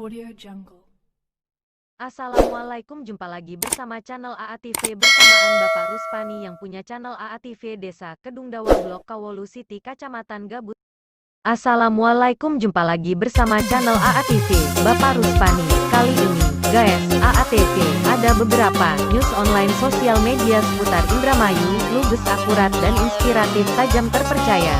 Audio Jungle. Assalamualaikum, jumpa lagi bersama channel AATV bersamaan Bapak Ruspani yang punya channel AATV Desa Kedung Dawa Blok Kawolu City Kacamatan Gabut. Assalamualaikum, jumpa lagi bersama channel AATV Bapak Ruspani. Kali ini, guys, AATV ada beberapa news online sosial media seputar Indramayu, lugas akurat dan inspiratif tajam terpercaya.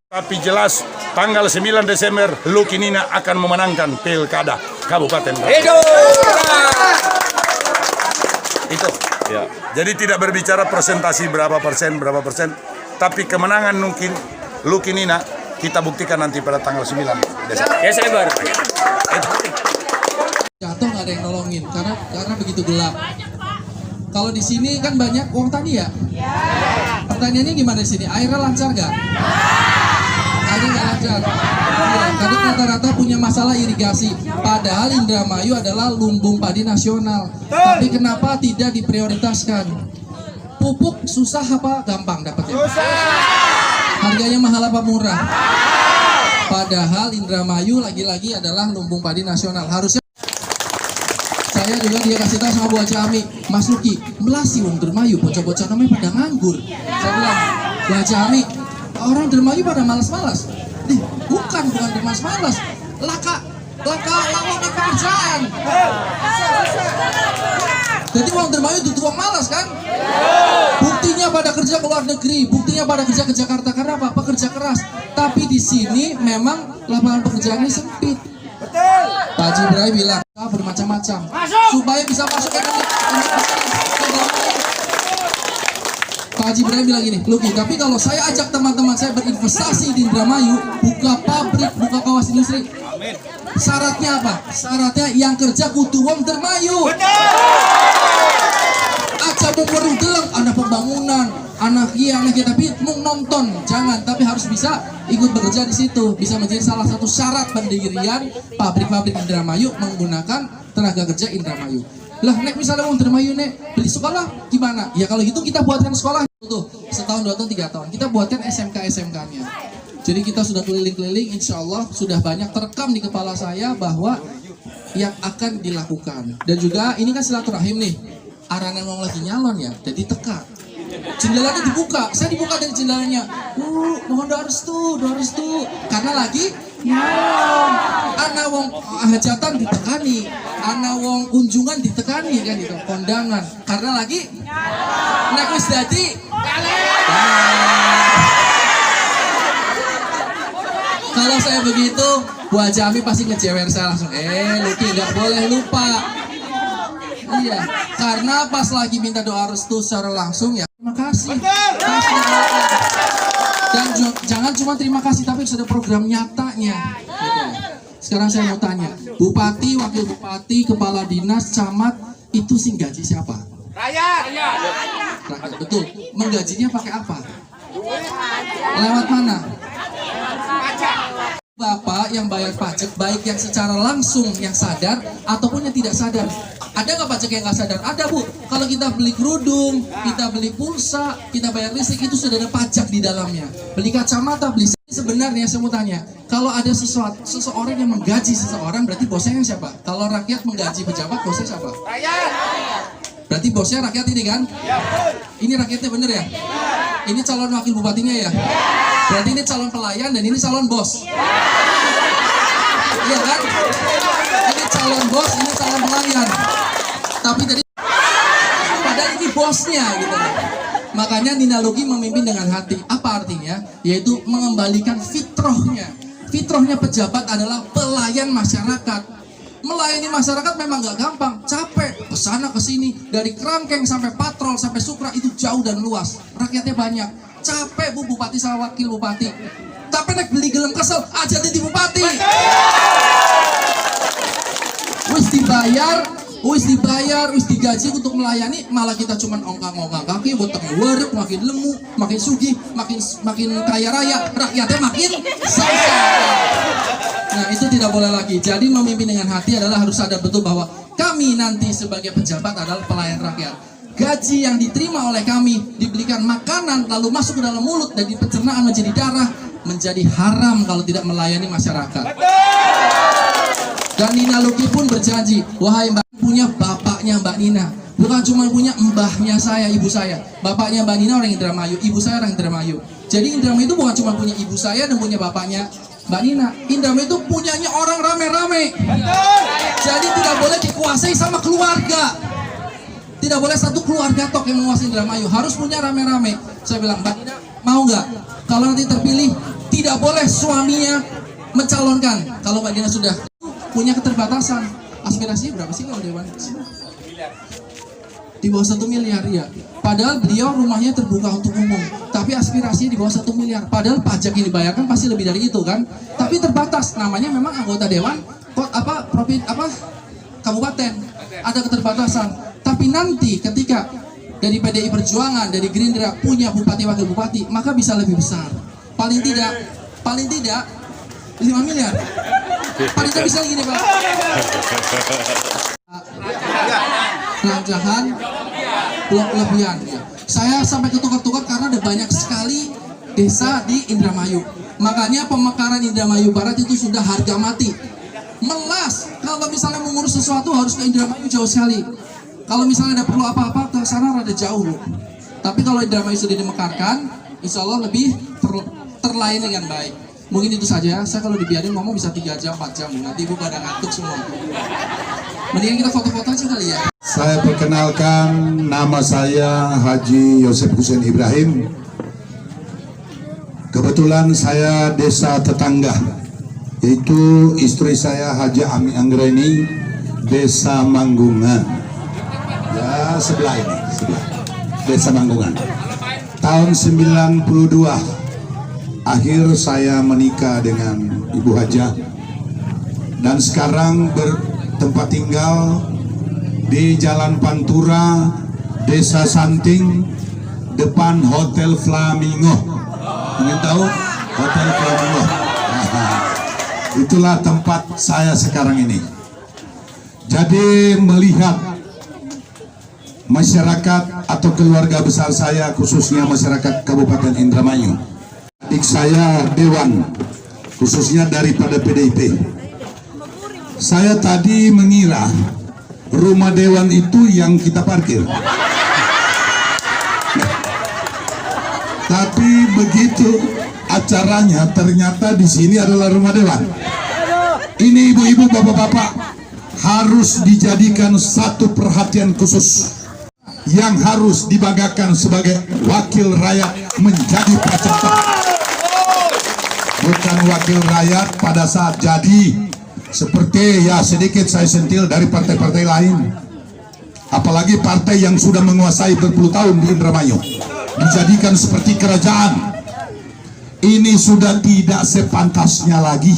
Tapi jelas tanggal 9 Desember Lucky Nina akan memenangkan Pilkada Kabupaten Batu. Itu. Ya. Jadi tidak berbicara presentasi berapa persen, tapi kemenangan mungkin Lucky Nina kita buktikan nanti pada tanggal 9 Desember. Ya, saya baru. Jatuh nggak ada yang nolongin karena begitu gelap. Kalau di sini kan banyak uang tani ya. Pertanyaannya gimana di sini? Airnya lancar nggak? Airnya nggak lancar. Ya, karena rata-rata punya masalah irigasi. Padahal Indramayu adalah lumbung padi nasional. Tapi kenapa tidak diprioritaskan? Pupuk susah apa gampang dapatnya? Harganya mahal apa murah? Padahal Indramayu lagi-lagi adalah lumbung padi nasional. Harusnya saya juga dia kasih tahu sama Bu Haji Ami, Mas Luki, melasi wong Dermayu, bocah-bocah namanya pada nganggur. Saya bilang, Bu Haji Ami, orang Dermayu pada malas-malas. Bukan malas-malas, lawangan pekerjaan. Jadi wong Dermayu itu uang malas kan? Buktinya pada kerja ke luar negeri, buktinya pada kerja ke Jakarta karena apa? Pekerja keras. Tapi di sini memang lapangan pekerjaannya sempit. Pak Haji Ibrahim bilang bermacam-macam supaya bisa masuk ke Pak Haji Ibrahim bilang gini, Luki, tapi kalau saya ajak teman-teman saya berinvestasi di Indramayu, buka pabrik, buka kawasan industri, syaratnya apa? Syaratnya yang kerja kudu wong Indramayu. Aja mau warung deleng, anak pembangunan, anak tapi mau nonton, jangan, tapi harus bisa ikut bekerja di situ, bisa menjadi salah satu syarat pendirian pabrik-pabrik Indramayu menggunakan tenaga kerja Indramayu. Lah, nek misalnya mau Indramayu nek beli sekolah gimana? Ya kalau gitu kita buatkan sekolah tuh setahun, 2 tahun, 3 tahun. Kita buatkan SMK-nya. Jadi kita sudah keliling-keliling, insya Allah sudah banyak terekam di kepala saya bahwa yang akan dilakukan. Dan juga ini kan silaturahim nih. Arana mau lagi nyalon ya, jadi teka. Jendelanya dibuka, saya dibuka dari jendelanya. Mohon doa restu. Karena lagi nyalon. Ana wong hajatan ditekani, ana wong kunjungan ditekani kan itu, kondangan. Karena lagi nek wis dadi kalau saya begitu, Bu Haji Ami pasti ngejewer saya langsung. Luki nggak boleh lupa. Iya, karena pas lagi minta doa restu secara langsung ya terima kasih. Dan jangan cuma terima kasih tapi harus ada program nyatanya. Gitu. Sekarang saya mau tanya, Bupati, Wakil Bupati, Kepala Dinas, Camat itu sih gaji siapa? Rakyat. Betul. Menggajinya pakai apa? Lewat mana? Bapak yang bayar pajak, baik yang secara langsung yang sadar ataupun yang tidak sadar. Ada nggak pajak yang nggak sadar? Ada, Bu. Kalau kita beli kerudung, kita beli pulsa, kita bayar listrik, itu sudah ada pajak di dalamnya. Beli kacamata, beli sebenarnya saya mau tanya, kalau ada seseorang yang menggaji seseorang, berarti bosnya siapa? Kalau rakyat menggaji pejabat, bosnya siapa? Rakyat. Berarti bosnya rakyat ini kan? Ini rakyatnya bener ya? Ini calon wakil bupatinya ya? Berarti ini calon pelayan dan ini calon bos. Iya kan? Ini calon bos, ini calon pelayan. Tapi tadi padahal ini bosnya gitu. Makanya Nina Luki memimpin dengan hati. Apa artinya? Yaitu mengembalikan fitrahnya. Fitrahnya pejabat adalah pelayan masyarakat. Melayani masyarakat memang gak gampang, capek, kesana kesini, dari Kerangkeng sampai Patrol sampai Sukra itu jauh dan luas, rakyatnya banyak, capek Bu Bupati sama Wakil Bupati. Tapi nek beli gelem kesel aja jadi bupati. Wis dibayar, wis digaji untuk melayani, malah kita cuman ongkang-ongkang kaki, botong werek, makin lemu, makin sugih, makin kaya raya, rakyatnya makin susah. Nah, itu tidak boleh lagi. Jadi memimpin dengan hati adalah harus sadar betul bahwa kami nanti sebagai pejabat adalah pelayan rakyat. Gaji yang diterima oleh kami dibelikan makanan lalu masuk ke dalam mulut dan di pencernaan menjadi darah, menjadi haram kalau tidak melayani masyarakat. Dan Nina Luki pun berjanji, wahai Mbak, punya bapaknya Mbak Nina, bukan cuma punya mbahnya saya, ibu saya. Bapaknya Mbak Nina orang Indramayu, ibu saya orang Indramayu. Jadi Indramayu itu bukan cuma punya ibu saya dan punya bapaknya Mbak Nina. Indramayu itu punyanya orang rame-rame. Jadi tidak boleh dikuasai sama keluarga. Tidak boleh satu keluarga tok yang menguasai Indramayu, harus punya rame-rame. Saya bilang, Mbak Nina mau nggak? Kalau nanti terpilih, tidak boleh suaminya mencalonkan. Kalau Mbak Nina sudah punya keterbatasan, aspirasi berapa sih kalau Dewan? Di bawah 1 miliar ya. Padahal beliau rumahnya terbuka untuk umum, tapi aspirasinya di bawah 1 miliar. Padahal pajak yang dibayarkan pasti lebih dari itu kan? Tapi terbatas, namanya memang anggota Dewan kabupaten, ada keterbatasan. Tapi nanti ketika dari PDI Perjuangan, dari Gerindra punya bupati wakil bupati, maka bisa lebih besar. Paling tidak 5 miliar. Paling tidak bisa gini Pak. Rancahan, blok lebihan. Saya sampai ketukar-tukar karena ada banyak sekali desa di Indramayu. Makanya pemekaran Indramayu Barat itu sudah harga mati. Melas, kalau misalnya mengurus sesuatu harus ke Indramayu jauh sekali. Kalau misalnya ada perlu apa-apa ke sana rada jauh loh. Tapi kalau Indramayu sudah dimekarkan, insya Allah lebih terlayani dengan baik. Mungkin itu saja. Saya kalau dibiarin ngomong bisa 3 jam, 4 jam. Nanti ibu pada ngantuk semua. Mendingan kita foto-foto aja kali ya. Saya perkenalkan, nama saya Haji Yosef Hussein Ibrahim. Kebetulan saya desa tetangga, yaitu istri saya Haji Ami Anggreni, desa Manggungan. Ya sebelah ini, sebelah desa Manggungan. Tahun 92 akhir saya menikah dengan Ibu Haja, dan sekarang bertempat tinggal di Jalan Pantura, Desa Santing, depan Hotel Flamingo. Ingin tahu Hotel Flamingo? Nah, itulah tempat saya sekarang ini. Jadi melihat masyarakat atau keluarga besar saya, khususnya masyarakat Kabupaten Indramayu, adik saya Dewan, khususnya daripada PDIP. Saya tadi mengira rumah Dewan itu yang kita parkir. Tapi begitu acaranya ternyata di sini adalah rumah Dewan. Ini ibu-ibu, bapak-bapak harus dijadikan satu perhatian khusus yang harus dibanggakan sebagai wakil rakyat menjadi pejabat. Bukan wakil rakyat pada saat jadi seperti ya sedikit saya sentil dari partai-partai lain, apalagi partai yang sudah menguasai berpuluh tahun di Indramayu, dijadikan seperti kerajaan. Ini sudah tidak sepantasnya lagi.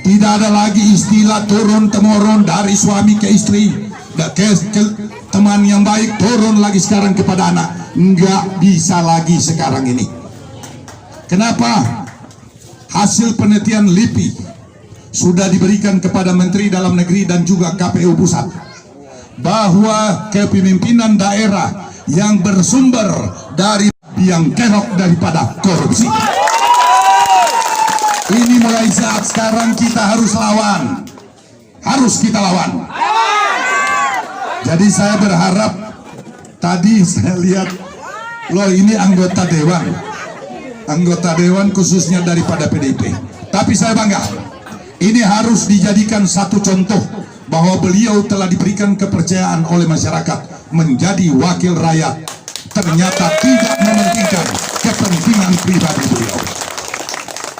Tidak ada lagi istilah turun-temurun dari suami ke istri, ke teman yang baik turun lagi sekarang kepada anak. Nggak bisa lagi sekarang ini. Kenapa? Hasil penelitian LIPI sudah diberikan kepada Menteri Dalam Negeri dan juga KPU Pusat, bahwa kepemimpinan daerah yang bersumber dari biang kerok daripada korupsi. Ini mulai saat sekarang kita harus lawan. Harus kita lawan. Jadi saya berharap, tadi saya lihat, loh ini anggota Dewan khususnya daripada PDIP. Tapi saya bangga. Ini harus dijadikan satu contoh bahwa beliau telah diberikan kepercayaan oleh masyarakat menjadi wakil rakyat. Ternyata tidak mementingkan kepentingan pribadi beliau.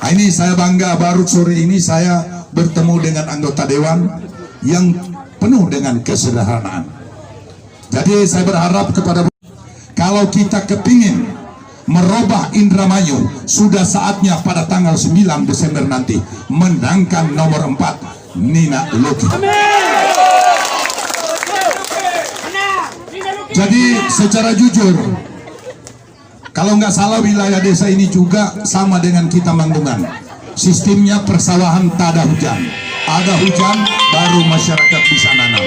Nah, ini saya bangga, baru sore ini saya bertemu dengan anggota dewan yang penuh dengan kesederhanaan. Jadi saya berharap kepada, kalau kita kepingin merubah Indramayu, sudah saatnya pada tanggal 9 Desember nanti menangkan nomor 4 Nina Loki. Jadi secara jujur, kalau nggak salah wilayah desa ini juga sama dengan kita Manggungan. Sistemnya persawahan tak ada hujan. Ada hujan baru masyarakat bisa nanam.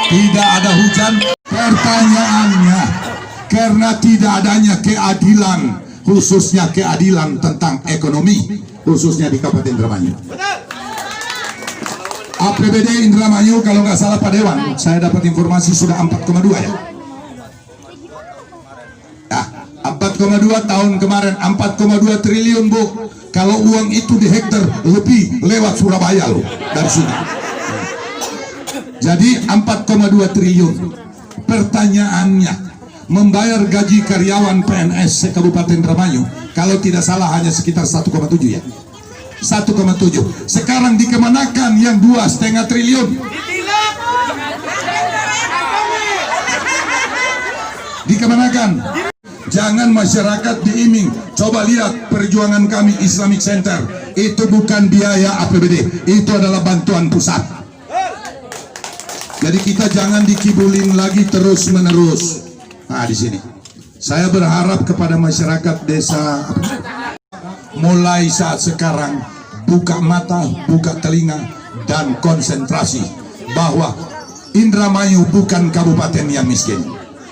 Tidak ada hujan, pertanyaannya karena tidak adanya keadilan, khususnya keadilan tentang ekonomi, khususnya di Kabupaten Indramayu. APBD Indramayu kalau nggak salah Pak Dewan, saya dapat informasi sudah 4,2 ya. 4,2 tahun kemarin, 4,2 triliun Bu. Kalau uang itu di hektar lebih lewat Surabaya loh dari sini. Jadi 4,2 triliun. Pertanyaannya, membayar gaji karyawan PNS Kabupaten Indramayu kalau tidak salah hanya sekitar 1,7 ya. 1,7. Sekarang dikemanakan yang 2,5 triliun? Dikemanakan? Jangan masyarakat diiming. Coba lihat perjuangan kami Islamic Center. Itu bukan biaya APBD, itu adalah bantuan pusat. Jadi kita jangan dikibulin lagi terus menerus. Nah di sini saya berharap kepada masyarakat desa, mulai saat sekarang buka mata, buka telinga, dan konsentrasi bahwa Indramayu bukan kabupaten yang miskin.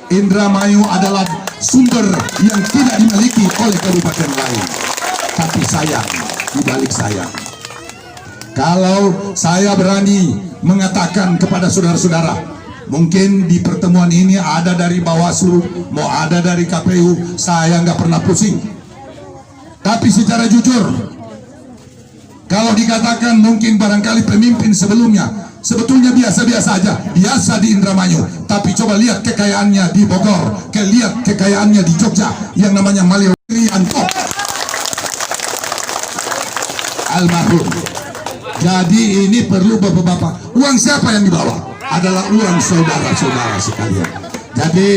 Indramayu adalah sumber yang tidak dimiliki oleh kabupaten lain. Tapi sayang, dibalik sayang, kalau saya berani mengatakan kepada saudara-saudara, mungkin di pertemuan ini ada dari Bawaslu, mau ada dari KPU, saya nggak pernah pusing. Tapi secara jujur, kalau dikatakan mungkin barangkali pemimpin sebelumnya sebetulnya biasa-biasa aja, biasa di Indramayu. Tapi coba lihat kekayaannya di Bogor, lihat kekayaannya di Jogja yang namanya Malio Rianto almarhum. Jadi ini perlu bapak-bapak, uang siapa yang dibawa? Adalah uang saudara-saudara sekalian. Jadi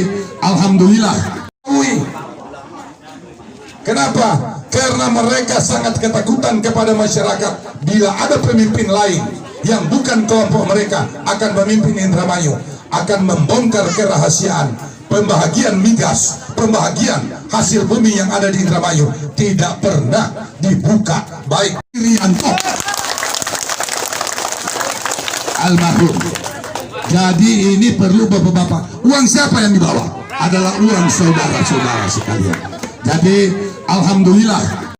alhamdulillah. Kenapa? Karena mereka sangat ketakutan kepada masyarakat bila ada pemimpin lain yang bukan kelompok mereka akan memimpin Indramayu, akan membongkar kerahasiaan pembahagian migas, pembahagian hasil bumi yang ada di Indramayu tidak pernah dibuka. Baik Rianto almarhum. Jadi ini perlu bapak-bapak, uang siapa yang dibawa? Adalah uang saudara-saudara sekalian. Jadi alhamdulillah,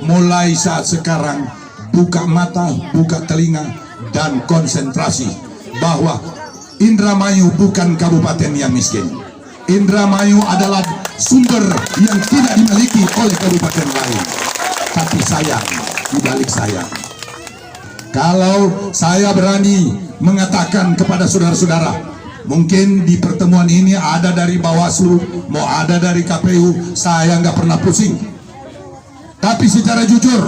mulai saat sekarang buka mata, buka telinga, dan konsentrasi bahwa Indramayu bukan kabupaten yang miskin. Indramayu adalah sumber yang tidak dimiliki oleh kabupaten lain. Tapi sayang, dibalik sayang, kalau saya berani mengatakan kepada saudara-saudara, mungkin di pertemuan ini ada dari Bawaslu, mau ada dari KPU, saya nggak pernah pusing. Tapi secara jujur,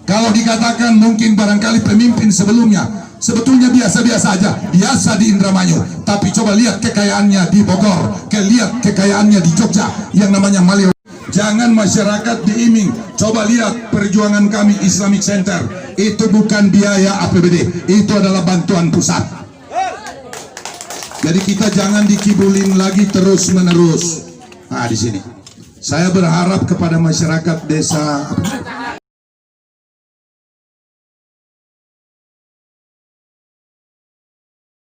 kalau dikatakan mungkin barangkali pemimpin sebelumnya sebetulnya biasa-biasa aja, biasa di Indramayu. Tapi coba lihat kekayaannya di Bogor, lihat kekayaannya di Jogja yang namanya Malio. Jangan masyarakat diiming. Coba lihat perjuangan kami Islamic Center. Itu bukan biaya APBD, itu adalah bantuan pusat. Jadi kita jangan dikibulin lagi terus menerus. Nah di sini saya berharap kepada masyarakat desa